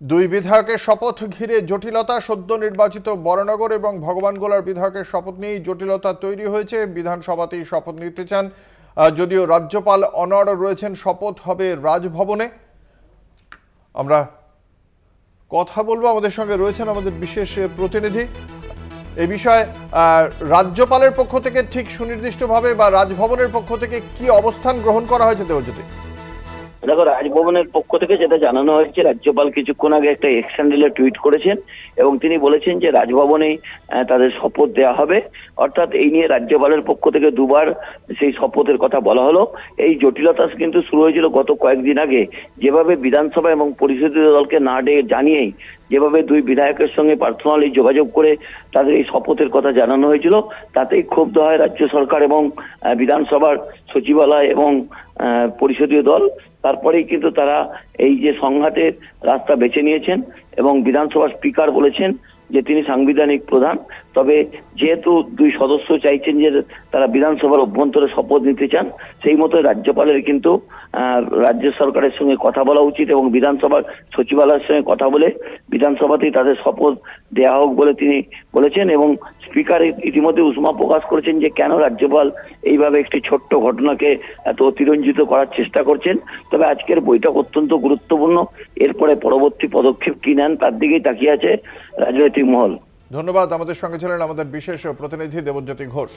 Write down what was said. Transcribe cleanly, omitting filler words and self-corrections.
দুই বিধায়কের শপথ ঘিরে জটিলতা। সদ্য নির্বাচিত বরানগর এবং ভগবানগোলার বিধায়কের শপথ নিয়েই জটিলতা তৈরি হয়েছে। বিধানসভাতেই শপথ নিতে চান, যদিও রাজ্যপাল অনড় রয়েছেন। শপথ হবে রাজভবনে। আমরা কথা বলবো, আমাদের সঙ্গে রয়েছেন আমাদের বিশেষ প্রতিনিধি। এই বিষয়ে রাজ্যপালের পক্ষ থেকে ঠিক সুনির্দিষ্টভাবে বা রাজভবনের পক্ষ থেকে কি অবস্থান গ্রহণ করা হয়েছে দেবজ্যোতি? দেখো, রাজভবনের পক্ষ থেকে যেটা জানানো হয়েছে, রাজ্যপাল কিছুক্ষণ আগে একটা এক্স হ্যান্ডেলে টুইট করেছেন এবং তিনি বলেছেন যে রাজভবনেই তাদের শপথ দেওয়া হবে। অর্থাৎ এই নিয়ে রাজ্যপালের পক্ষ থেকে দুবার সেই শপথের কথা বলা হলো। এই জটিলতা কিন্তু শুরু হয়েছিল গত কয়েকদিন আগে, যেভাবে বিধানসভা এবং পরিষদীয় দলকে না জানিয়েই যেভাবে দুই বিধায়কের সঙ্গে পার্সোনালি যোগাযোগ করে তাদের এই শপথের কথা জানানো হয়েছিল, তাতেই ক্ষুব্ধ হয় রাজ্য সরকার এবং বিধানসভার সচিবালয় এবং পরিষদীয় দল। তারপরেই কিন্তু তারা এই যে সংঘাতের রাস্তা বেছে নিয়েছেন এবং বিধানসভার স্পিকার বলেছেন যে তিনি সাংবিধানিক প্রধান। তবে যেহেতু দুই সদস্য চাইছেন যে তারা বিধানসভার অভ্যন্তরে শপথ নিতে চান, সেই মতো রাজ্যপালের কিন্তু রাজ্য সরকারের সঙ্গে কথা বলা উচিত এবং বিধানসভার সচিবালয়ের সঙ্গে কথা বলে বিধানসভাতেই তাদের শপথ দেওয়া হোক বলে তিনি বলেছেন। এবং স্পিকার ইতিমধ্যে উষ্মা প্রকাশ করেছেন যে কেন রাজ্যপাল এইভাবে একটি ছোট্ট ঘটনাকে এত অতিরঞ্জিত করার চেষ্টা করছেন। তবে আজকের বৈঠক অত্যন্ত গুরুত্বপূর্ণ। এরপরে পরবর্তী পদক্ষেপ কি নেন তার দিকেই তাকিয়ে আছে রাজনৈতিক মহল। ধন্যবাদ। আমাদের সঙ্গে ছিলেন আমাদের বিশেষ প্রতিনিধি দেবজ্যোতি ঘোষ।